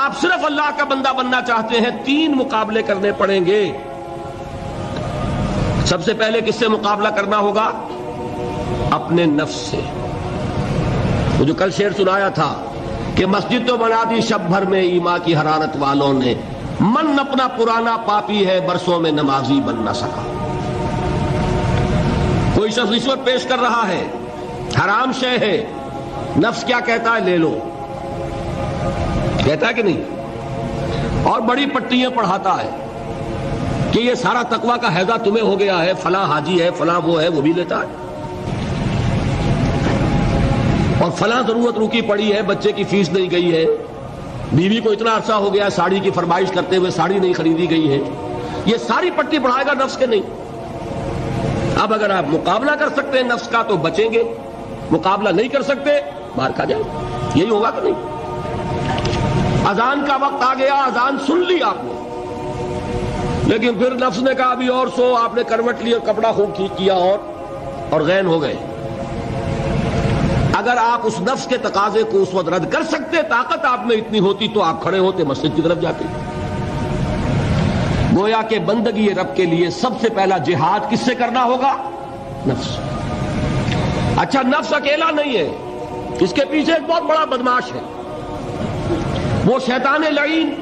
آپ صرف اللہ کا بندہ بننا چاہتے ہیں، 3 مقابلے کرنے پڑیں گے۔ سب سے پہلے کس سے مقابلہ کرنا ہوگا؟ اپنے نفس سے۔ وہ جو کل شعر سنایا تھا کہ مسجد تو بنا دی شب بھر میں ایمان کی حرارت والوں نے، من اپنا پرانا پاپی ہے برسوں میں نمازی بن نہ سکا۔ کوئی شخص رشوت پیش کر رہا ہے، حرام شے ہے، نفس کیا کہتا ہے؟ لے لو، کہتا ہے کہ نہیں؟ اور بڑی پٹیاں پڑھاتا ہے کہ یہ سارا تقویٰ کا حیضہ تمہیں ہو گیا ہے، فلاں حاجی ہے، فلاں وہ ہے، وہ بھی لیتا ہے، اور فلاں ضرورت رکی پڑی ہے، بچے کی فیس نہیں گئی ہے، بیوی کو اتنا عرصہ ہو گیا ساڑی کی فرمائش کرتے ہوئے ساڑی نہیں خریدی گئی ہے، یہ ساری پٹی پڑھائے گا نفس کے نہیں۔ اب اگر آپ مقابلہ کر سکتے ہیں نفس کا تو بچیں گے، مقابلہ نہیں کر سکتے باہر کھا جائیں، یہی ہوگا کہ نہیں؟ اذان کا وقت آ گیا، اذان سن لی آپ نے، لیکن پھر نفس نے کہا ابھی اور سو، آپ نے کروٹ لی اور کپڑا خوب ٹھیک کیا اور غین ہو گئے۔ اگر آپ اس نفس کے تقاضے کو اس وقت رد کر سکتے، طاقت آپ میں اتنی ہوتی تو آپ کھڑے ہوتے مسجد کی طرف جاتے۔ گویا کہ بندگی رب کے لیے سب سے پہلا جہاد کس سے کرنا ہوگا؟ نفس۔ اچھا، نفس اکیلا نہیں ہے، اس کے پیچھے ایک بہت بڑا بدماش ہے، وہ شیطان لعین،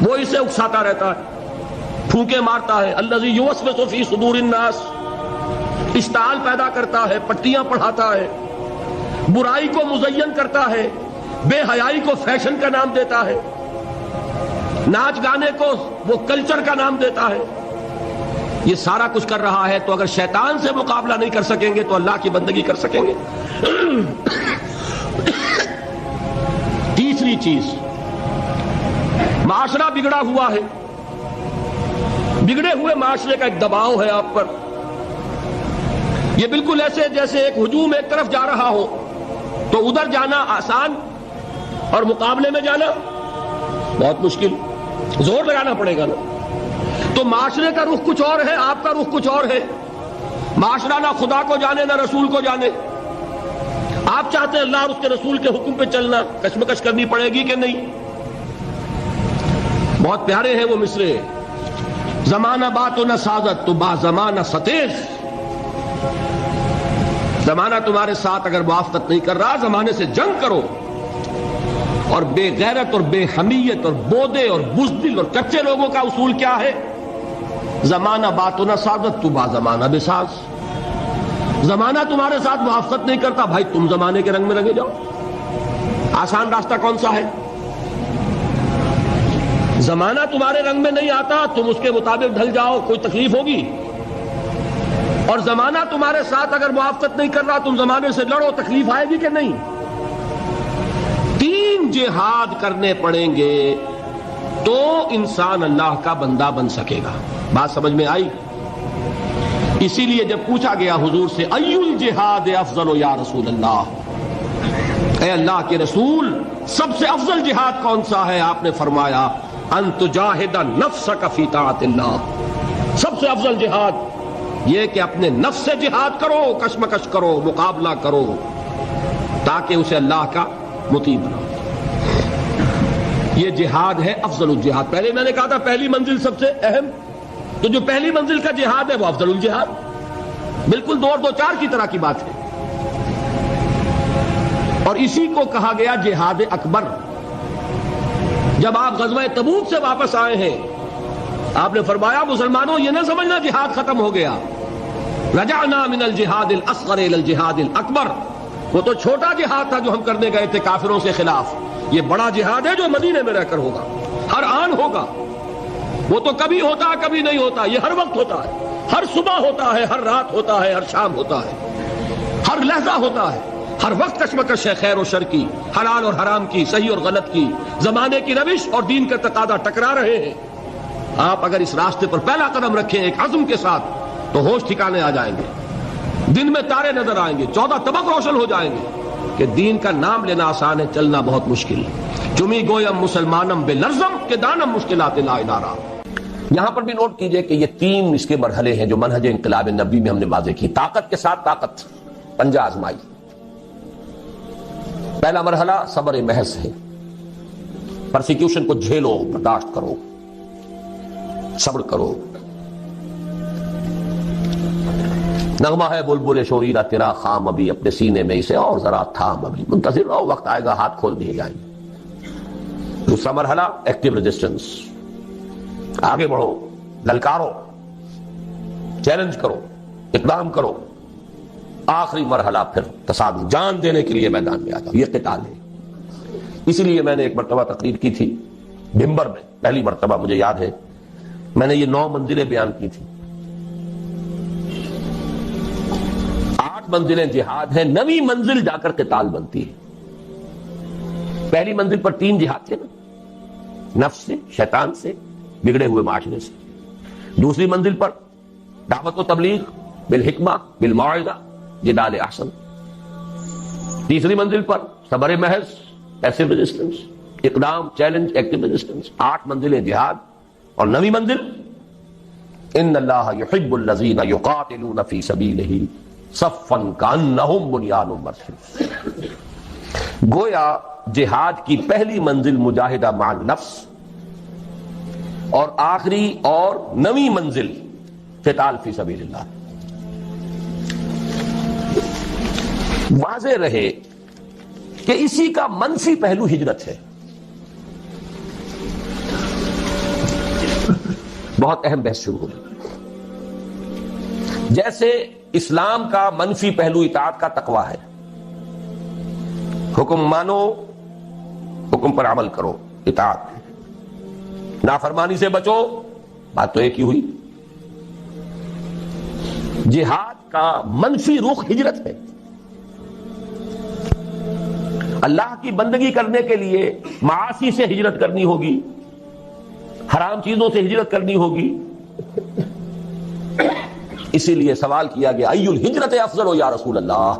وہ اسے اکساتا رہتا ہے، پھونکے مارتا ہے، الذی یوسوس فی صدور الناس، اشتعال پیدا کرتا ہے، پٹیاں پڑھاتا ہے، برائی کو مزین کرتا ہے، بے حیائی کو فیشن کا نام دیتا ہے، ناچ گانے کو وہ کلچر کا نام دیتا ہے، یہ سارا کچھ کر رہا ہے۔ تو اگر شیطان سے مقابلہ نہیں کر سکیں گے تو اللہ کی بندگی کر سکیں گے؟ تیسری چیز، معاشرہ بگڑا ہوا ہے، بگڑے ہوئے معاشرے کا ایک دباؤ ہے آپ پر، یہ بالکل ایسے جیسے ایک ہجوم ایک طرف جا رہا ہو تو ادھر جانا آسان اور مقابلے میں جانا بہت مشکل، زور لگانا پڑے گا نا۔ تو معاشرے کا رخ کچھ اور ہے، آپ کا رخ کچھ اور ہے، معاشرہ نہ خدا کو جانے نہ رسول کو جانے، آپ چاہتے ہیں اللہ اور اس کے رسول کے حکم پہ چلنا، کشمکش کرنی پڑے گی کہ نہیں؟ بہت پیارے ہیں وہ مصرے، زمانہ بات و نہ سازت تو با زمانہ ستیز، زمانہ تمہارے ساتھ اگر موافقت نہیں کر رہا، زمانے سے جنگ کرو۔ اور بے غیرت اور بے حمیت اور بودے اور بزدل اور کچے لوگوں کا اصول کیا ہے؟ زمانہ بات و نہ سازت تو با زمانہ بے ساز، زمانہ تمہارے ساتھ موافقت نہیں کرتا، بھائی تم زمانے کے رنگ میں رنگے جاؤ۔ آسان راستہ کون سا ہے؟ زمانہ تمہارے رنگ میں نہیں آتا، تم اس کے مطابق ڈھل جاؤ، کوئی تکلیف ہوگی؟ اور زمانہ تمہارے ساتھ اگر موافقت نہیں کر رہا، تم زمانے سے لڑو، تکلیف آئے گی کہ نہیں؟ 3 جہاد کرنے پڑیں گے تو انسان اللہ کا بندہ بن سکے گا۔ بات سمجھ میں آئی؟ اسی لیے جب پوچھا گیا حضور سے ای الجہاد افضل یا رسول اللہ، اے اللہ کے رسول سب سے افضل جہاد کون سا ہے؟ آپ نے فرمایا ان تجاہد نفسک فی طاعت اللہ، سب سے افضل جہاد یہ کہ اپنے نفس سے جہاد کرو، کشمکش کرو، مقابلہ کرو، تاکہ اسے اللہ کا مطیع بناؤ۔ یہ جہاد ہے افضل الجہاد۔ پہلے میں نے کہا تھا پہلی منزل سب سے اہم، تو جو پہلی منزل کا جہاد ہے وہ افضل الجہاد، بالکل 2 اور 2 4 کی طرح کی بات ہے، اور اسی کو کہا گیا جہاد اکبر۔ جب آپ غزوہ تبوک سے واپس آئے ہیں، آپ نے فرمایا مسلمانوں یہ نہ سمجھنا جہاد ختم ہو گیا، رجعنا من الجہاد الاصغر الى الجہاد الاکبر، وہ تو چھوٹا جہاد تھا جو ہم کرنے گئے تھے کافروں کے خلاف، یہ بڑا جہاد ہے جو مدینے میں رہ کر ہوگا، ہر آن ہوگا، وہ تو کبھی ہوتا ہے کبھی نہیں ہوتا، یہ ہر وقت ہوتا ہے، ہر صبح ہوتا ہے، ہر رات ہوتا ہے، ہر شام ہوتا ہے، ہر لحظہ ہوتا ہے، ہر وقت کشمکش ہے خیر و شر کی، حلال اور حرام کی، صحیح اور غلط کی، زمانے کی روش اور دین کا تقاضا ٹکرا رہے ہیں۔ آپ اگر اس راستے پر پہلا قدم رکھیں ایک عزم کے ساتھ تو ہوش ٹھکانے آ جائیں گے، دن میں تارے نظر آئیں گے، 14 طبق روشن ہو جائیں گے کہ دین کا نام لینا آسان ہے، چلنا بہت مشکل ہے۔ چمی گویم مسلمانم بے لرزم کہ دانم مشکلات لا ادارہ۔ یہاں پر بھی نوٹ کیجئے کہ یہ 3 اس کے مرحلے ہیں جو منہج انقلاب نبی میں ہم نے واضح کی۔ طاقت کے ساتھ طاقت، پنجہ آزمائی۔ پہلا مرحلہ صبر محض ہے، پرسیکیوشن کو جھیلو، برداشت کرو، صبر کرو. نغمہ ہے بلبل شوریرہ تیرا خام ابھی، اپنے سینے میں اسے اور ذرا تھام ابھی، منتظر رہو، وقت آئے گا ہاتھ کھول دیے جائیں گے. دوسرا مرحلہ ایکٹیو ریزسٹنس، آگے بڑھو، للکارو، چیلنج کرو، اقدام کرو. آخری مرحلہ پھر تصادم، جان دینے کے لیے میدان میں آ جاؤ. یہ قتال ہے. اسی لیے میں نے ایک مرتبہ تقریر کی تھی بھمبر میں، پہلی مرتبہ مجھے یاد ہے، میں نے یہ 9 منزلیں بیان کی تھی. 8 منزلیں جہاد ہیں، 9ویں منزل جا کر قتال بنتی ہے. پہلی منزل پر 3 جہاد تھے نا، نفس سے، شیطان سے، بگڑے ہوئے معاشرے سے. دوسری منزل پر دعوت و تبلیغ بالحکمہ بالموعظہ جدال احسن. تیسری منزل پر صبر محض، پیسو ریزسٹنس، اقدام، چیلنج، ایکٹیو ریزسٹنس. 8 منزلیں جہاد. اور 9ویں منزل ان اللہ یحب الذین یقاتلون فی سبیلہ صفا کانہم بنیان مرصوص. گویا جہاد کی پہلی منزل مجاہدہ مع النفس، اور آخری اور 9ویں منزل قتال فی سبیل اللہ. واضح رہے کہ اسی کا منفی پہلو ہجرت ہے. بہت اہم بحث شروع ہوگی. جیسے اسلام کا منفی پہلو اطاعت کا تقوی ہے، حکم مانو، حکم پر عمل کرو، اطاعت. نافرمانی سے بچو، بات تو ایک ہی ہوئی. جہاد کا منفی رخ ہجرت ہے. اللہ کی بندگی کرنے کے لیے معاصی سے ہجرت کرنی ہوگی، حرام چیزوں سے ہجرت کرنی ہوگی. اسی لیے سوال کیا گیا ای الہجرت افضل یا رسول اللہ.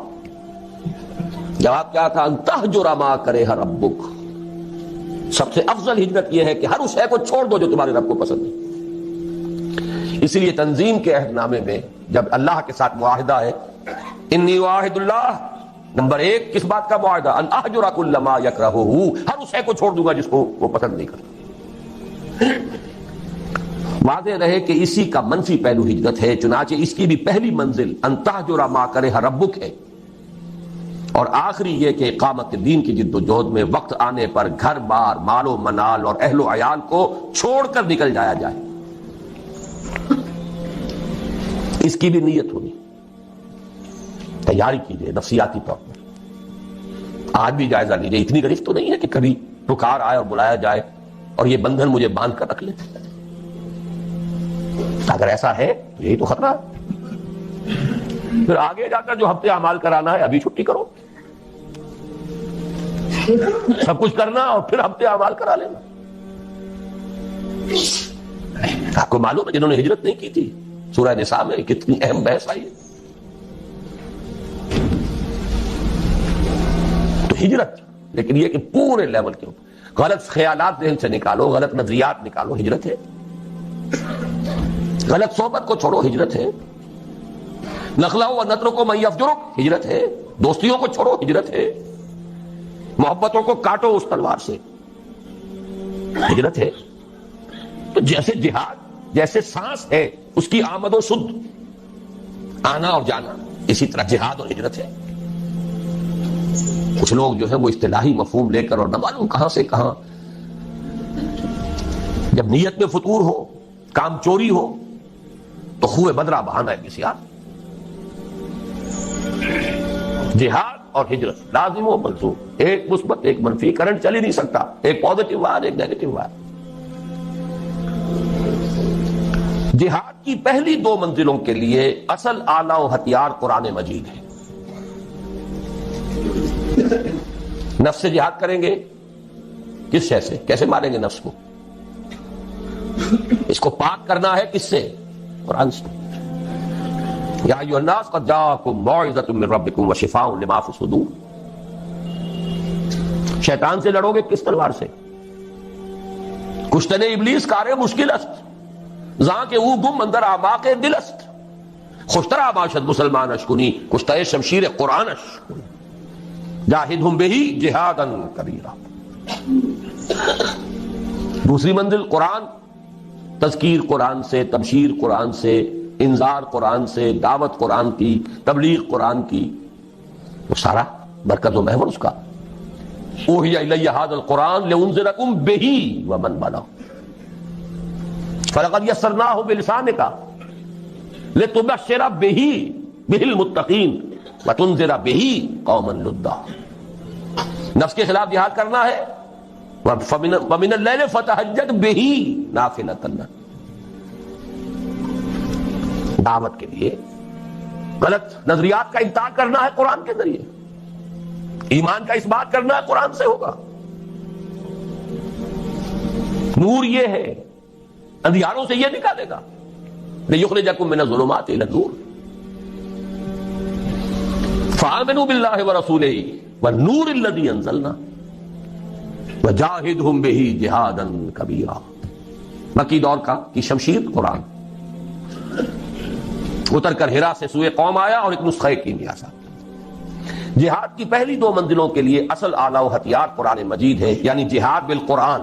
جواب کیا تھا؟ ان تہجر ما کرہ ربک. سب سے افضل ہجرت یہ ہے کہ ہر اس شے کو چھوڑ دو جو تمہارے رب کو پسند ہے. اسی لیے تنظیم کے عہد نامے میں جب اللہ کے ساتھ معاہدہ ہے، انی واحد اللہ، نمبر 1 کس بات کا معاہدہ؟ ان اہجر کل ما یکرہہ، ہر اس شے کو چھوڑ دوں گا جس کو وہ پسند نہیں کرتا. واضح رہے کہ اسی کا منفی پہلو ہجرت ہے. چنانچہ اس کی بھی پہلی منزل ان تہجر ما کرہ ربک ہے، اور آخری یہ کہ اقامت دین کی جد و جہد میں وقت آنے پر گھر بار، مال و منال اور اہل و عیال کو چھوڑ کر نکل جایا جائے. اس کی بھی نیت ہونی، تیاری کیجیے نفسیاتی طور پر. آج بھی جائزہ لیجیے. اتنی گرفت تو نہیں ہے کہ کبھی پکار آئے اور بلایا جائے اور یہ بندھن مجھے باندھ کر رکھ لے. اگر ایسا ہے تو یہی تو خطرہ ہے. پھر آگے جا کر جو ہفتے اعمال کرانا ہے ابھی چھٹی کرو، سب کچھ کرنا اور پھر ہفتے اعمال کرا لینا. آپ کو معلوم ہے جنہوں نے ہجرت نہیں کی تھی، سورہ نساء میں کتنی اہم بحث آئی ہے. تو ہجرت، لیکن یہ کہ پورے لیول کے اوپر غلط خیالات ذہن سے نکالو، غلط نظریات نکالو، ہجرت ہے. غلط صحبت کو چھوڑو، ہجرت ہے. نخلہ و نترکو من یفجرک، ہجرت ہے. دوستیوں کو چھوڑو، ہجرت ہے. محبتوں کو کاٹو اس تلوار سے، ہجرت ہے. تو جیسے جہاد، جیسے سانس ہے اس کی آمد و شد، آنا اور جانا، اسی طرح جہاد اور ہجرت ہے. کچھ لوگ جو ہے وہ اصطلاحی مفہوم لے کر اور نہ معلوم کہاں سے کہاں، جب نیت میں فتور ہو، کام چوری ہو تو خوہ بدرہ بہانا ہے کسی یار. جہاد اور ہجرت لازم و ملزوم، ایک مثبت ایک منفی، کرنٹ چل ہی نہیں سکتا. ایک پازیٹو وائر ایک نیگیٹو وائر. جہاد کی پہلی 2 منزلوں کے لیے اصل آلہ و ہتھیار قرآن مجید ہے. نفس سے جہاد کریں گے، کس شے سے؟ کیسے ماریں گے نفس کو؟ اس کو پاک کرنا ہے کس سے؟ قرآن سے. یا ایھا الناس قد جاءکم موعظۃ من ربکم وشفاء لما فی الصدور. شیطان سے لڑو گے کس تلوار سے؟ کشتن ابلیس کار مشکل است، زاں کے او گم اندر اعماق دل است. خوشترا باشد مسلمان اشکنی، کشتہ شمشیر قرآن اشکنی. جاہدہم بہ جہادا کبیرا. دوسری منزل قرآن، تذکیر قرآن سے، تبشیر قرآن سے، انذار قرآن سے، دعوت قرآن کی، تبلیغ قرآن کی، وہ سارا برکت و محور اس کا. اوحی الی ھذا القرآن لانذرکم بہ ومن بلغ فلقد یسرناہ بلسانک لتبشر بہ المتقین وتنذر بہ قوما لدا. نفس کے خلاف جہاد کرنا ہے، ومن اللیل فتہجد بہ نافلۃ لک. دعوت کے لیے غلط نظریات کا انکار کرنا ہے قرآن کے ذریعے، ایمان کا اس بات کرنا ہے قرآن سے ہوگا. نور یہ ہے، اندھیاروں سے یہ نکالے گا. لِيُخْرِجَكُم مِّنَ الظُّلُمَاتِ إِلَى النُّورِ فَآمِنُوا بِاللَّهِ وَرَسُولِهِ وَالنُّورِ الَّذِي أَنزَلْنَا وَجَاهِدْهُمْ بِهِ جِهَادًا كَبِيرًا. مکی دور کی شمشیر قرآن اتر کر ہرا سے سوئے قوم آیا اور ایک نسخہ کیمیا سا. جہاد کی پہلی دو منزلوں کے لیے اصل آلہ و ہتھیار قرآن مجید ہے، یعنی جہاد بالقرآن.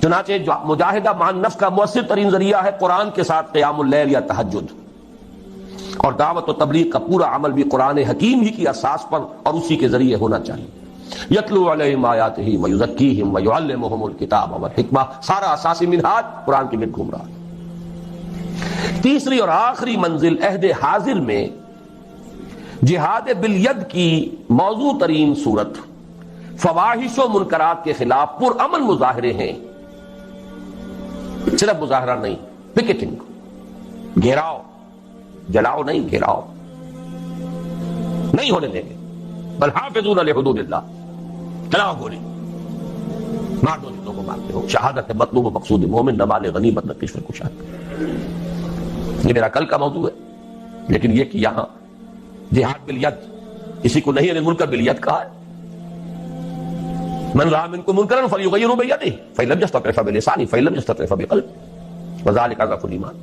چنانچہ مجاہدہ مان نفس کا مؤثر ترین ذریعہ ہے قرآن کے ساتھ قیام اللیل یا تہجد، اور دعوت و تبلیغ کا پورا عمل بھی قرآن حکیم ہی کی اساس پر اور اسی کے ذریعے ہونا چاہیے. یتلو علیہم آیاتہ ویزکیہم ویعلمہم الکتاب والحکمہ، سارا اساسی منہاج قرآن کے گرد گھوم رہا ہے. تیسری اور آخری منزل عہد حاضر میں جہاد بالید کی موضوع ترین صورت فواحش و منکرات کے خلاف پرامن مظاہرے ہیں. صرف مظاہرہ نہیں، پکیٹنگ، گھیراؤ، جلاؤ نہیں، گھیراؤ نہیں ہونے دیں گے. بل حافظون لحدود اللہ، چلاؤ گولی، مار دو جتوں کو مارتے ہو. شہادت مطلوب و مقصود مومن، نہ مال غنیمت نہ کشف کشاد. یہ میرا کل کا موضوع ہے، لیکن یہ کہ یہاں جہاد بالید، کسی کو نہیں المنکر بالید کہا ہے. من رأى منكم منكرا فليغيره بيده فإن لم يستطع فبلسانه فإن لم يستطع فبقلبه وذلك ضعف الإيمان.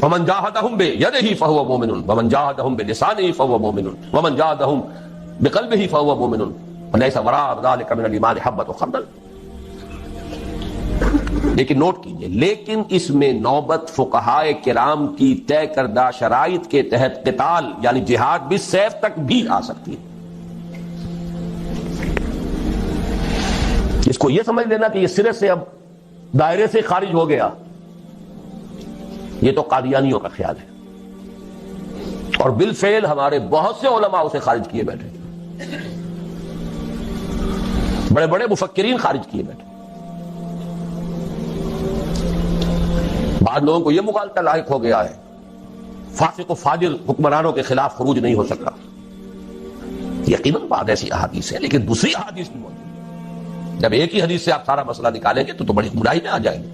ومن جاهدهم بيده فهو مؤمن ومن جاهدهم بلسانه فهو مؤمن ومن جاهدهم بقلبه فهو مؤمن وليس وراء ذلك من الإيمان حبة خردل. لیکن نوٹ کیجئے، لیکن اس میں نوبت فقہائے کرام کی طے کردہ شرائط کے تحت قتال یعنی جہاد بالسیف تک بھی آ سکتی ہے. اس کو یہ سمجھ لینا کہ یہ سرے سے اب دائرے سے خارج ہو گیا، یہ تو قادیانیوں کا خیال ہے، اور بالفعل ہمارے بہت سے علماء اسے خارج کیے بیٹھے، بڑے بڑے مفکرین خارج کیے بیٹھے. بعض لوگوں کو یہ مغالطہ لاحق ہو گیا ہے فاسق و فاجر حکمرانوں کے خلاف خروج نہیں ہو سکا. یقیناً بعض ایسی احادیث ہے، لیکن دوسری احادیث بھی موجود ہے. جب ایک ہی حدیث سے آپ سارا مسئلہ نکالیں گے تو بڑی گمراہی میں آ جائیں گے.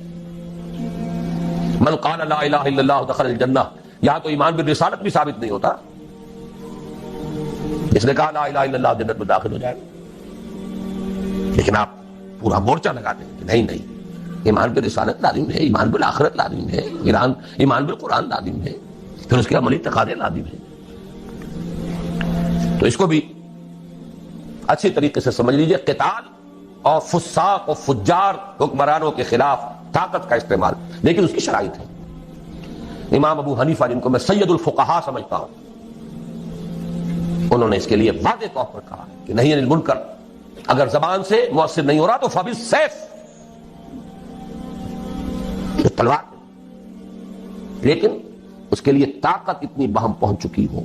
من قال لا الہ الا اللہ دخل الجنہ، یہاں تو ایمان بالرسالت بھی ثابت نہیں ہوتا. جس نے کہا لا الہ الا اللہ جنت میں داخل ہو جائے گا، لیکن آپ پورا مورچہ لگا دیں کہ نہیں نہیں، ایمان بالرسالت لازم ہے، ایمان بالآخرت لازم ہے، ایمان بالقرآن لازم ہے، پھر اس کے عملی تقاضے لازم ہیں. تو اس کو بھی اچھی طریقے سے سمجھ لیجئے. قتال اور فساق و فجار حکمرانوں کے خلاف طاقت کا استعمال، لیکن اس کی شرائط ہے. امام ابو حنیفہ جن کو میں سید الفقہاء سمجھتا ہوں، انہوں نے اس کے لیے واضح طور پر کہا کہ نہیں المنکر اگر زبان سے مؤثر نہیں ہو رہا تو فبالسیف، تلوار، لیکن اس کے لیے طاقت اتنی بہم پہنچ چکی ہو.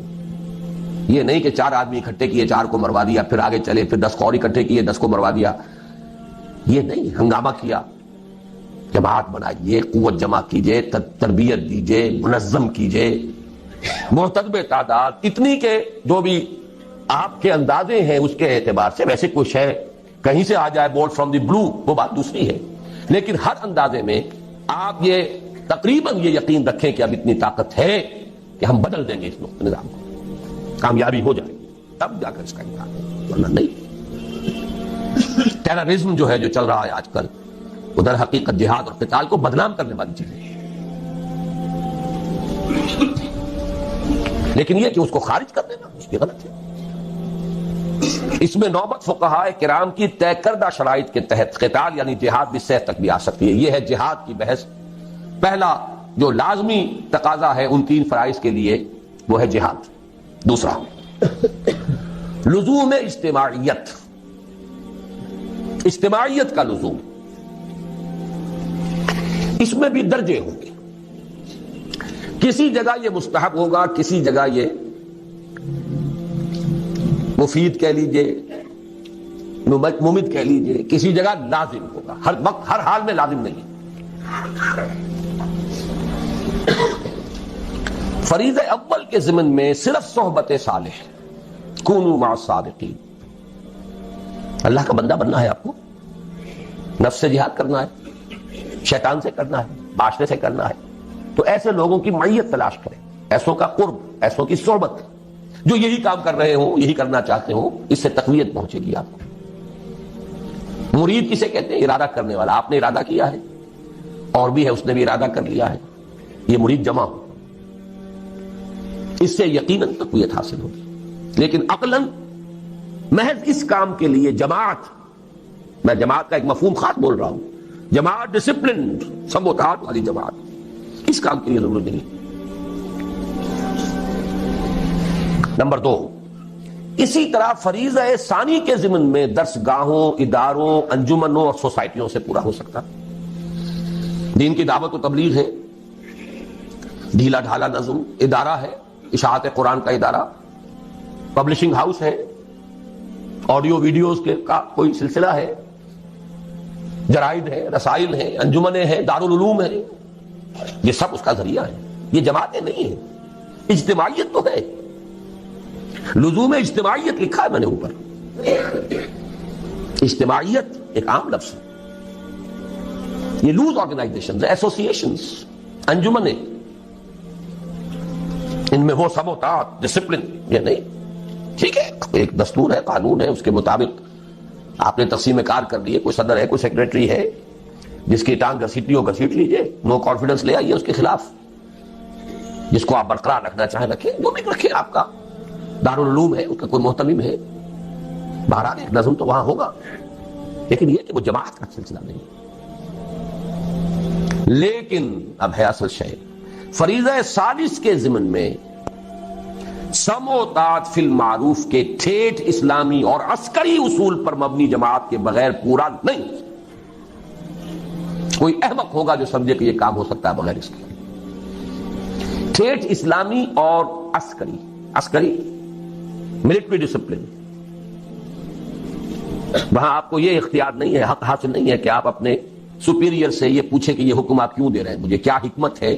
یہ نہیں کہ 4 آدمی اکٹھے کیے 4 کو مروا دیا، پھر آگے چلے، پھر 10 کو اور اکٹھے کیے 10 کو مروا دیا. یہ نہیں، ہنگامہ کیا، جماعت بنائیے، قوت جمع کیجئے، تربیت دیجئے، منظم کیجئے، محتسب تعداد اتنی کہ جو بھی آپ کے اندازے ہیں اس کے اعتبار سے، ویسے کوئی شے کہیں سے آ جائے بورڈ فرام دی بلو وہ بات دوسری ہے، لیکن ہر اندازے میں آپ یہ تقریباً یہ یقین رکھیں کہ اب اتنی طاقت ہے کہ ہم بدل دیں گے اس نظام کو، کامیابی ہو جائے تب جا کر اس کا امکان ہے، ورنہ نہیں. ٹیررزم جو ہے جو چل رہا ہے آج کل، ادھر حقیقت جہاد اور قتال کو بدنام کرنے والی چیزیں ہیں، لیکن یہ کہ اس کو خارج کر دینا اس کی غلط ہے. اس میں نوبت فقہاء کرام کی طے کردہ شرائط کے تحت قتال یعنی جہاد بالسیف تک بھی آ سکتی ہے. یہ ہے جہاد کی بحث. پہلا جو لازمی تقاضا ہے ان 3 فرائض کے لیے وہ ہے جہاد. دوسرا لزوم اجتماعیت، اجتماعیت کا لزوم. اس میں بھی درجے ہوں گے. کسی جگہ یہ مستحب ہوگا، کسی جگہ یہ مفید کہہ لیجئے، ممد کہہ لیجئے، کسی جگہ لازم ہوگا. ہر وقت ہر حال میں لازم نہیں. فریضہ اول کے ضمن میں صرف صحبت صالح، کونوا مع الصادقین. اللہ کا بندہ بننا ہے آپ کو، نفس سے جہاد کرنا ہے، شیطان سے کرنا ہے، معاشرے سے کرنا ہے، تو ایسے لوگوں کی معیت تلاش کریں، ایسوں کا قرب، ایسوں کی صحبت جو یہی کام کر رہے ہوں، یہی کرنا چاہتے ہوں. اس سے تقویت پہنچے گی آپ کو. مرید کسے کہتے ہیں؟ ارادہ کرنے والا. آپ نے ارادہ کیا ہے اور بھی ہے اس نے بھی ارادہ کر لیا ہے، یہ مرید جمع ہو. اس سے یقیناً تقویت حاصل ہوگی. لیکن عقلاً محض اس کام کے لیے جماعت، میں جماعت کا ایک مفہوم خاص بول رہا ہوں، جماعت ڈسپلنڈ سموتات والی جماعت، اس کام کے لیے ضرورت نہیں. نمبر 2، اسی طرح فریضہ ثانی کے ضمن میں درس گاہوں، اداروں، انجمنوں اور سوسائٹیوں سے پورا ہو سکتا. دین کی دعوت و تبلیغ ہے، ڈھیلا ڈھالا نظم ادارہ ہے، اشاعت قرآن کا ادارہ، پبلشنگ ہاؤس ہے، آڈیو ویڈیوز کے کا کوئی سلسلہ ہے، جرائد ہے، رسائل ہیں، انجمنیں ہیں، دارالعلوم ہیں. یہ سب اس کا ذریعہ ہے. یہ جماعتیں نہیں ہیں. اجتماعیت تو ہے. لزوم اجتماعیت لکھا ہے میں نے اوپر. اجتماعیت ایک عام لفظ ہے. یہ لوز آرگنائزیشنز، ایسوسیشنز، انجمنیں، ان میں وہ سموتات، ڈسپلن یہ نہیں. ٹھیک ہے، ایک دستور ہے، قانون ہے، اس کے مطابق آپ نے تقسیم کار کر لیے. کوئی صدر ہے، کوئی سیکریٹری ہے، جس کی ٹانگ گھسیٹنی ہو گھسیٹ لیجئے، نو کانفیڈنس لے آئیے اس کے خلاف. جس کو آپ برقرار رکھنا چاہیں رکھیں، جو بھی رکھیں. آپ کا دارالعلوم ہے، اس کا کوئی محتمم ہے، بہرحال ایک نظم تو وہاں ہوگا. لیکن یہ کہ وہ جماعت کا سلسلہ نہیں. لیکن اب ہے اصل شے، فریضہ ثالث کے ضمن میں سم و طاعت فی المعروف کے ٹھیٹھ اسلامی اور عسکری اصول پر مبنی جماعت کے بغیر پورا نہیں. کوئی احمق ہوگا جو سمجھے کہ یہ کام ہو سکتا ہے بغیر اس کے. ٹھیٹھ اسلامی اور عسکری ملٹری ڈسپلن، وہاں آپ کو یہ اختیار نہیں ہے، حق حاصل نہیں ہے کہ آپ اپنے سپیریئر سے یہ پوچھیں کہ یہ حکم آپ کیوں دے رہے ہیں، مجھے کیا حکمت ہے.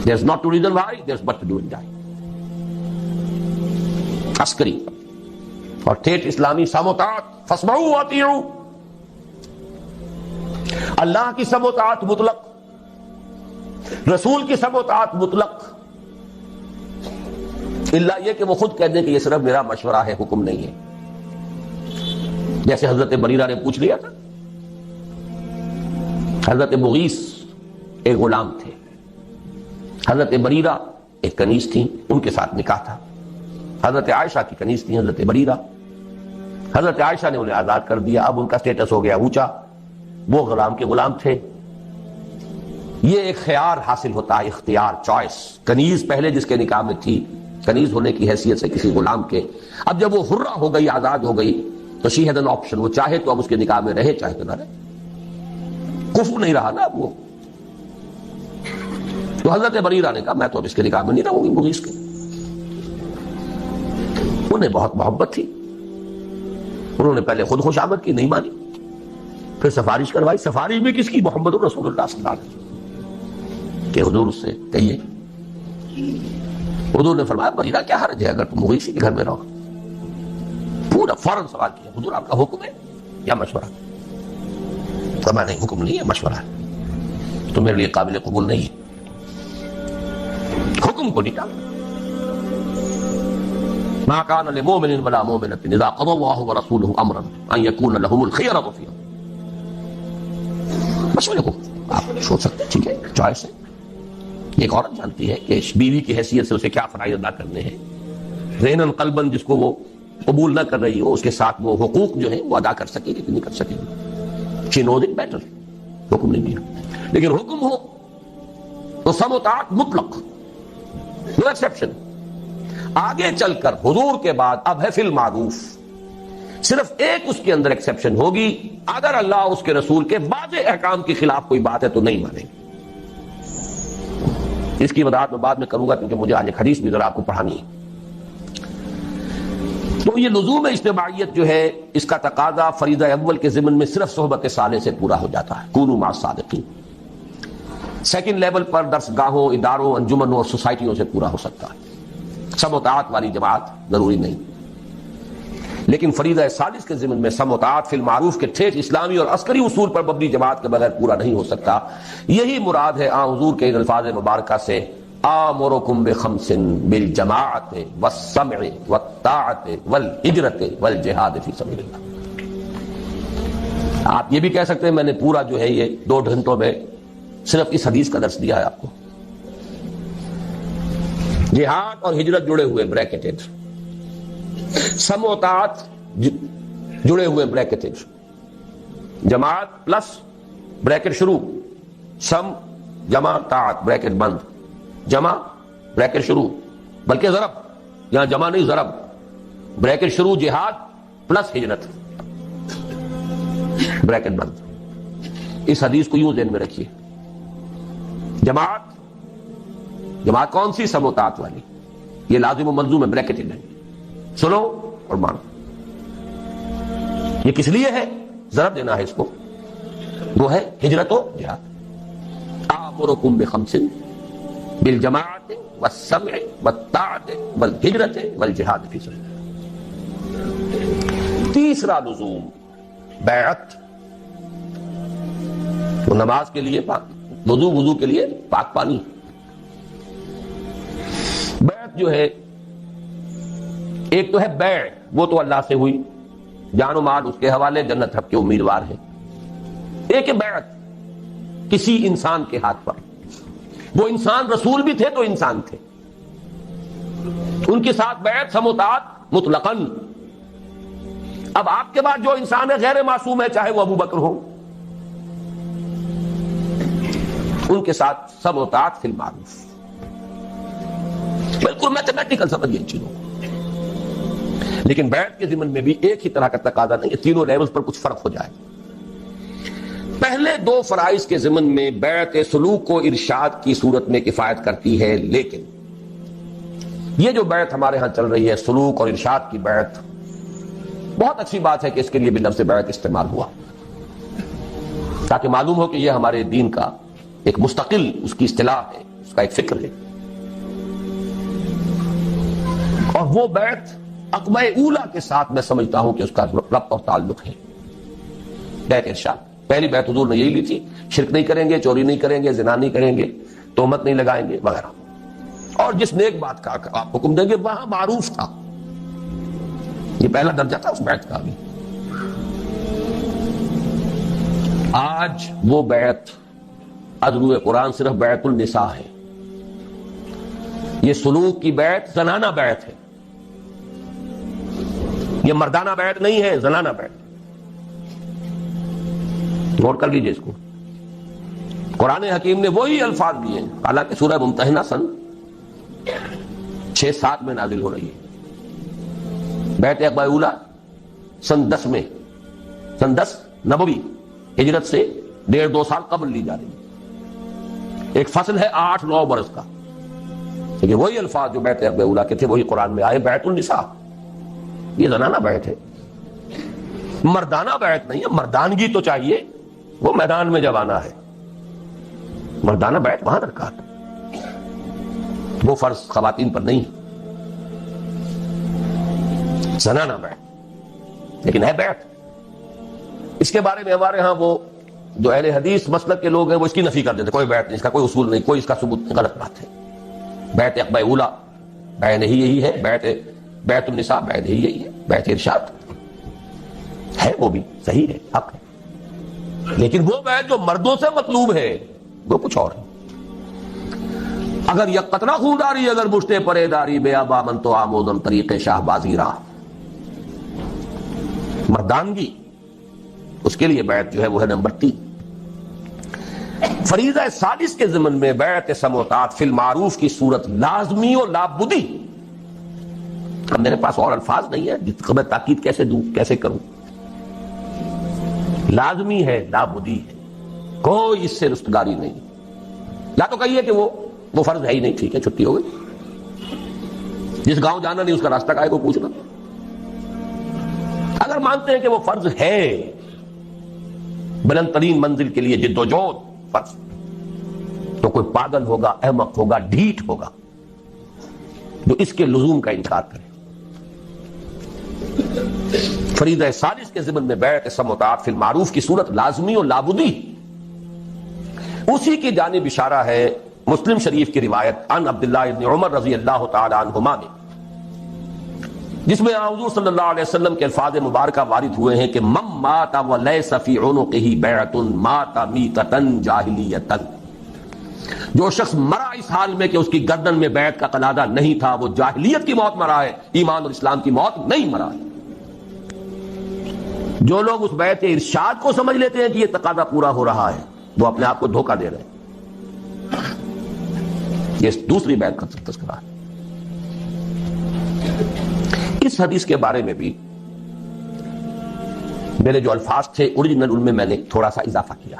There's not to reason why, there's but to do and die. عسکری اور ٹھیٹھ اسلامی سموتات، فاسمعوا واطیعوا. اللہ کی سموتات مطلق، رسول کی سموتات مطلق، الا یہ کہ وہ خود کہہ دیں کہ یہ صرف میرا مشورہ ہے، حکم نہیں ہے. جیسے حضرت بریرہ نے پوچھ لیا تھا. حضرت مغیث ایک غلام تھے، حضرت بریرہ ایک کنیز تھیں، ان کے ساتھ نکاح تھا. حضرت عائشہ کی کنیز تھی حضرت بریرہ. حضرت عائشہ نے انہیں آزاد کر دیا. اب ان کا سٹیٹس ہو گیا اونچا، وہ غلام کے غلام تھے. یہ ایک خیار حاصل ہوتا ہے، اختیار، چوائس. کنیز پہلے جس کے نکاح میں تھی، کنیز ہونے کی حیثیت سے کسی غلام کے، اب جب وہ حرہ ہو گئی، آزاد ہو گئی، تو شی ہیز این آپشن. وہ چاہے تو اب اس کے نکاح میں رہے، چاہے تو نہ رہے. کفر نہیں رہا نا اب وہ. تو حضرت بریرہ نے کہا میں تو اب اس کے نکاح میں نہیں رہوں گی مغیث کے. انہیں بہت محبت تھی. انہوں نے پہلے خود خوشامد کی، نہیں مانی. پھر سفارش کروائی. سفارش بھی کس کی؟ محمد رسول اللہ صلی اللہ علیہ وسلم کہ حضور اس سے کہیے. حضور نے فرمایا بریرہ کیا حرج ہے اگر تم مغیث کے گھر میں رہو. پورا فوراً سوال کیا، حضور آپ کا حکم ہے یا مشورہ؟ فرمایا نہیں، حکم نہیں ہے، مشورہ ہے، تو میرے لیے قابل قبول نہیں ہے. حکم کو نہیں ٹالا. ما كان لمؤمن ولا مؤمنة اذا قضى الله ورسوله امرا ان يكون لهم الخيرة فيه. مشورے کو آپ سوچ سکتے ہیں، ٹھیک ہے، چوائس ہے. ایک عورت جانتی ہے کہ بیوی کی حیثیت سے اسے کیا فرائض ادا کرنے ہیں. ذہناً قلباً جس کو وہ قبول نہ کر رہی ہو، اس کے ساتھ وہ حقوق جو ہیں وہ ادا کر سکے گی کہ نہیں کر سکے گی. شی نوز اٹ بیٹر. حکم نہیں دیا، لیکن حکم ہو تو سم و طاعت مطلق، نو ایکسیپشن. آگے چل کر حضور کے بعد اب ہے فی المعروف، صرف ایک اس کے اندر ایکسیپشن ہوگی، اگر اللہ اس کے رسول کے واضح احکام کے خلاف کوئی بات ہے تو نہیں مانیں گے. اس کی وضاحت میں بعد میں کروں گا کیونکہ مجھے آج ایک حدیث بھی ذرا آپ کو پڑھانی ہے. تو یہ لزوم اجتماعیت جو ہے، اس کا تقاضا فریضہ اول کے ضمن میں صرف صحبت صالح سے پورا ہو جاتا ہے، کونوا مع الصادقین. سیکنڈ لیول پر درس گاہوں، اداروں، انجمنوں اور سوسائٹیوں سے پورا ہو سکتا ہے. سم و طاعت والی جماعت ضروری نہیں، لیکن فریضہ ثالث کے ضمن میں سم و طاعت فی المعروف کے ٹھیک اسلامی اور عسکری اصول پر مبنی جماعت کے بغیر پورا نہیں ہو سکتا. یہی مراد ہے حضور کے ان الفاظ مبارکہ سے، آمرکم بخمس بالجماعت والسمع والطاعت والہجرت والجہاد فی سبیل اللہ. آپ یہ بھی کہہ سکتے ہیں میں نے پورا جو ہے یہ 2 گھنٹوں میں صرف اس حدیث کا درس دیا ہے آپ کو. جہاد اور ہجرت جڑے ہوئے بریکٹڈ، سم و طاعت جڑے ہوئے بریکٹڈ، جماعت پلس بریکٹ شروع، سم جمع طاعت بریکٹ بند، جمع بریکٹ شروع، بلکہ ضرب، یہاں جمع نہیں ضرب، بریکٹ شروع جہاد پلس ہجرت بریکٹ بند. اس حدیث کو یوں ذہن میں رکھیے. جماعت کون سی؟ سم و طاعت والی. یہ لازم و ملزوم ہے، بریکٹڈ ہے، سنو اور مانو. یہ کس لیے ہے؟ ضرب دینا ہے اس کو، وہ ہے ہجرت و جہاد. آمرکم بخمس بالجماعت والسمع والطاعت والہجرت والجہاد فی سبیل اللہ. تیسرا لزوم بیعت. تو نماز کے لیے وضو کے لیے پاک پانی. بیعت جو ہے، ایک تو ہے بیع، وہ تو اللہ سے ہوئی، جان و مال اس کے حوالے، جنت ہم کے امیدوار ہیں. ایک ہے بیعت کسی انسان کے ہاتھ پر. وہ انسان رسول بھی تھے تو انسان تھے، ان کے ساتھ بیعت سم و طاعت مطلقاً. اب آپ کے بعد جو انسان ہے غیر معصوم ہے، چاہے وہ ابو بکر ہو، ان کے ساتھ سم و طاعت فی المعروف. بالکل میتھمیٹیکل سمجھیے ان چیزوں کو. لیکن بیعت کے ضمن میں بھی ایک ہی طرح کا تقاضا نہیں ہے، تینوں لیولز پر کچھ فرق ہو جائے. پہلے 2 فرائض کے ضمن میں بیعت سلوک و ارشاد کی صورت میں کفایت کرتی ہے، لیکن یہ جو بیعت ہمارے ہاں چل رہی ہے، سلوک اور ارشاد کی بیعت، بہت اچھی بات ہے کہ اس کے لیے بھی لفظ بیعت استعمال ہوا، تاکہ معلوم ہو کہ یہ ہمارے دین کا ایک مستقل اس کی اصطلاح ہے، اس کا ایک فکر ہے. اور وہ بیعت عقبہ اولا کے ساتھ میں سمجھتا ہوں کہ اس کا ربط اور تعلق ہے. بیعت ارشاد، پہلی بیعت حضور نے یہی لی تھی، شرک نہیں کریں گے، چوری نہیں کریں گے، زنا نہیں کریں گے، تہمت نہیں لگائیں گے وغیرہ. اور جس نیک بات کا آپ حکم دیں گے وہاں معروف تھا. یہ پہلا درجہ تھا اس بیعت کا. بھی آج وہ بیعت ازروع قرآن صرف بیعت النساء ہے. یہ سلوک کی بیعت زنانہ بیعت ہے، یہ مردانہ بیعت نہیں ہے، زنانہ بیعت. غور کر لیجئے اس کو. قرآن حکیم نے وہی الفاظ دیے، حالانکہ سورہ ممتحنہ سن 6-7 میں نازل ہو رہی ہے. بیعت عقبہ اولا سن 10 میں، سن 10 نبوی، ہجرت سے 1.5-2 سال قبل لی جا رہی ہے. ایک فصل ہے 8-9 برس کا، لیکن وہی الفاظ جو بیعت عقبہ اولا کے تھے وہی قرآن میں آئے. بیعت النساء، یہ زنانہ بیعت ہے، مردانہ بیعت نہیں ہے. مردانگی تو چاہیے، وہ میدان میں جب آنا ہے. مردانہ بیعت وہاں درکار ہے، وہ فرض خواتین پر نہیں. زنانہ بیعت لیکن ہے بیعت. اس کے بارے میں ہمارے ہاں وہ جو اہل حدیث مسلک کے لوگ ہیں وہ اس کی نفی کر دیتے، کوئی بیعت نہیں، اس کا کوئی اصول نہیں، کوئی اس کا ثبوت نہیں. غلط بات ہے. بیعت عقبہ اولا بیعت ہی یہی ہے، بیعت النساء بیعت ہی یہی ہے. بیعت ارشاد ہے، وہ بھی صحیح ہے، حق ہے، لیکن وہ بیعت جو مردوں سے مطلوب ہے وہ کچھ اور ہے. اگر یک قطرہ خونداری اگر مشتے پرے داری بے ابا من تو آمودم طریق شاہ بازی راہ. مردانگی اس کے لیے بیعت جو ہے وہ ہے نمبر 3. فریضہ ثالث کے ضمن میں بیعت سموتات فی المعروف کی صورت لازمی و لابدی. اب میرے پاس اور الفاظ نہیں ہے جس کو میں تاکید کیسے دوں کیسے کروں. لازمی ہے لابدی ہے, کوئی اس سے رستگاری نہیں. یا تو کہیے کہ وہ فرض ہے ہی نہیں, ٹھیک ہے چھٹی ہو گئی, جس گاؤں جانا نہیں اس کا راستہ کا ہے کو پوچھنا. اگر مانتے ہیں کہ وہ فرض ہے, بلند ترین منزل کے لیے جد و جہد فرض, تو کوئی پاگل ہوگا, احمق ہوگا, ڈھیٹ ہوگا جو اس کے لزوم کا انکار کرے. فریضہ ثالث کے ضمن میں بیعت سموتات فی المعروف کی صورت لازمی اور لابدی, اسی کی جانب اشارہ ہے مسلم شریف کی روایت عن عبداللہ ابن عمر رضی اللہ تعالی عنہما میں, جس میں حضور صلی اللہ علیہ وسلم کے الفاظ مبارکہ وارد ہوئے ہیں کہ من مات ولیس فی عنقہ بیعۃ مات میتۃ جاہلیۃ. جو شخص مرا اس حال میں کہ اس کی گردن میں بیعت کا قلادہ نہیں تھا, وہ جاہلیت کی موت مرا ہے, ایمان اور اسلام کی موت نہیں مرا ہے. جو لوگ اس بیعت ارشاد کو سمجھ لیتے ہیں کہ یہ تقاضا پورا ہو رہا ہے, وہ اپنے آپ کو دھوکہ دے رہے ہیں. یہ دوسری بیعت کا تذکرہ ہے. اس حدیث کے بارے میں بھی میرے جو الفاظ تھے اوریجنل ان میں میں نے تھوڑا سا اضافہ کیا.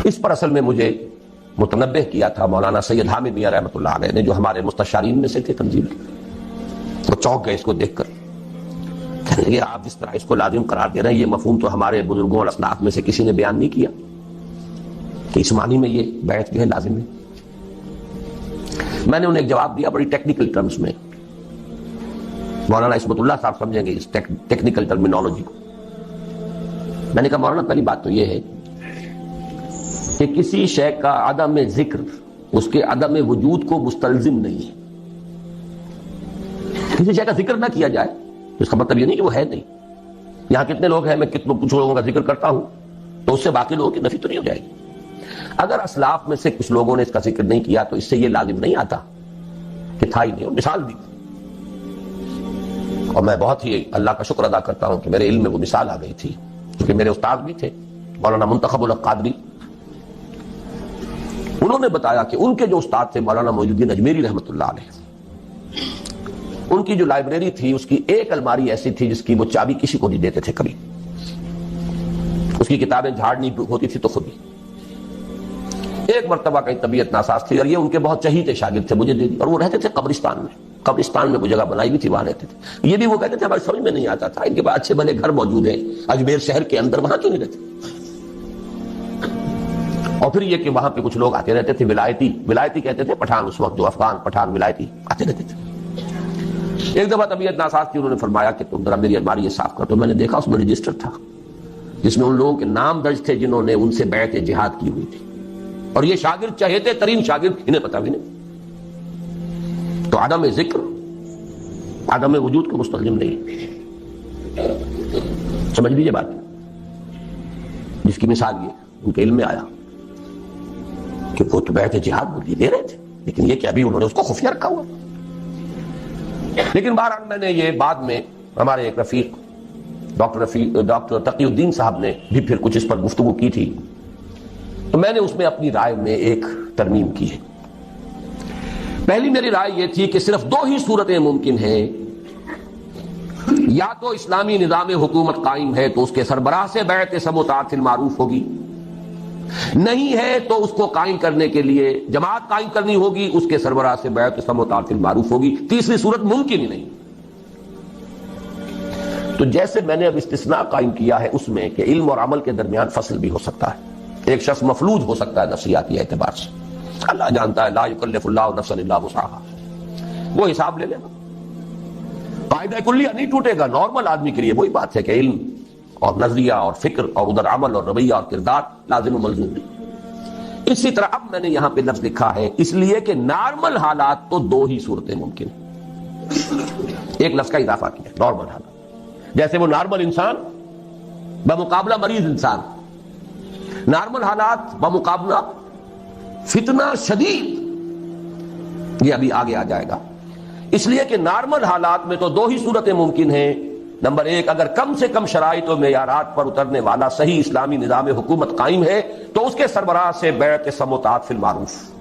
اس پر اصل میں مجھے متنبہ کیا تھا مولانا سید حامد میاں رحمۃ اللہ علیہ نے, جو ہمارے مستشارین میں سے تھے تنظیم. وہ چونک گئے اس کو دیکھ کر, کہنے لگے آپ جس طرح اس کو لازم قرار دے رہے ہیں, یہ مفہوم تو ہمارے بزرگوں اور اسلاف میں سے کسی نے بیان نہیں کیا کہ اس معنی میں یہ بیعت جو ہے لازم ہے. میں نے انہیں ایک جواب دیا بڑی ٹیکنیکل ٹرمز میں. مولانا عصمت اللہ صاحب سمجھیں گے اس ٹیکنیکل ٹرمینالوجی کو. میں نے کہا مولانا پہلی بات تو یہ ہے کہ کسی شے کا عدم ذکر اس کے عدم وجود کو مستلزم نہیں ہے. کسی شے کا ذکر نہ کیا جائے تو اس کا مطلب یہ نہیں کہ وہ ہے نہیں. یہاں کتنے لوگ ہیں, میں کتنے کچھ لوگوں کا ذکر کرتا ہوں تو اس سے باقی لوگوں کی نفی تو نہیں ہو جائے گی. اگر اسلاف میں سے کچھ لوگوں نے اس کا ذکر نہیں کیا تو اس سے یہ لازم نہیں آتا کہ تھا ہی نہیں. مثال دی, اور میں بہت ہی اللہ کا شکر ادا کرتا ہوں کہ میرے علم میں وہ مثال آ گئی تھی, کیونکہ میرے استاد بھی تھے مولانا منتخب الحق قادری. انہوں نے بتایا کہ ان کے جو استاد تھے مولانا معین الدین اجمیری رحمۃ اللہ علیہ, ان کی جو لائبریری تھی اس کی ایک الماری ایسی تھی جس کی وہ چابی کسی کو نہیں دیتے تھے کبھی. اس کی کتابیں جھاڑنی ہوتی تھی تو خود ہی. ایک مرتبہ کہیں طبیعت ناساز تھی اور یہ ان کے بہت چہیتے شاگرد تھے, مجھے دے دی, اور وہ رہتے تھے قبرستان میں. قبرستان میں وہ جگہ بنائی بھی تھی, وہاں رہتے تھے. یہ بھی وہ کہتے تھے ہماری سمجھ میں نہیں آتا تھا, ان کے پاس اچھے بھلے گھر موجود ہیں اجمیر شہر کے اندر, وہاں کیوں نہیں رہتے. اور پھر یہ کہ وہاں پہ کچھ لوگ آتے رہتے تھے, ولایتی کہتے تھے پٹھان, اس وقت جو افغان پٹھان ولایتی آتے رہتے تھے. ایک دفعہ طبیعت ناساز تھی, انہوں نے فرمایا کہ تم ذرا میری الماری یہ صاف کر. تو میں نے دیکھا اس میں رجسٹر تھا جس میں ان لوگوں کے نام درج تھے جنہوں نے ان سے بیعت جہاد کی ہوئی تھی, اور یہ شاگرد چہیتے ترین شاگرد, انہیں پتا بھی نہیں. تو عدم ذکر عدم وجود کو مستلزم نہیں. سمجھ لیجیے بات, جس کی مثال یہ ان کے علم میں آیا کہ وہ تو بیعت جہاد وہ دے رہے تھے, لیکن یہ کہ ابھی انہوں نے اس کو خفیہ رکھا ہوا. لیکن بہرحال میں نے یہ بعد میں ہمارے ایک رفیق ڈاکٹر تقی الدین صاحب نے بھی پھر کچھ اس پر گفتگو کی تھی, تو میں نے اس میں اپنی رائے میں ایک ترمیم کی ہے. پہلی میری رائے یہ تھی کہ صرف 2 ہی صورتیں ممکن ہیں, یا تو اسلامی نظام حکومت قائم ہے تو اس کے سربراہ سے بیعت سموتات فی المعروف ہوگی, نہیں ہے تو اس کو قائم کرنے کے لیے جماعت قائم کرنی ہوگی, اس کے سربراہ سے بیعت سموتات فی المعروف ہوگی. تیسری صورت ممکن ہی نہیں. تو جیسے میں نے اب استثناء قائم کیا ہے اس میں کہ علم اور عمل کے درمیان فصل بھی ہو سکتا ہے, ایک شخص مفلوج ہو سکتا ہے نفسیاتی اعتبار سے, اللہ جانتا ہے لا یکلف اللہ نفسا الا وسعها, وہ حساب لے لینا. قاعدہ کلیہ نہیں ٹوٹے گا نارمل آدمی کے لیے. وہی بات ہے کہ علم اور نظریہ اور فکر اور ادھر عمل اور رویہ اور کردار لازم و ملزوم نہیں. اسی طرح اب میں نے یہاں پہ لفظ لکھا ہے اس لیے کہ نارمل حالات تو 2 ہی صورتیں ممکن ہیں. ایک لفظ کا اضافہ کیا, نارمل حالات, جیسے وہ نارمل انسان بمقابلہ مریض انسان, نارمل حالات بمقابلہ فتنہ شدید، یہ ابھی آگے آ جائے گا۔ اس لیے کہ نارمل حالات میں تو دو ہی صورتیں ممکن ہیں۔ نمبر ایک، اگر کم سے کم شرائط و معیارات پر اترنے والا صحیح اسلامی نظام حکومت قائم ہے تو اس کے سربراہ سے بیعت سموتات فی المعروف،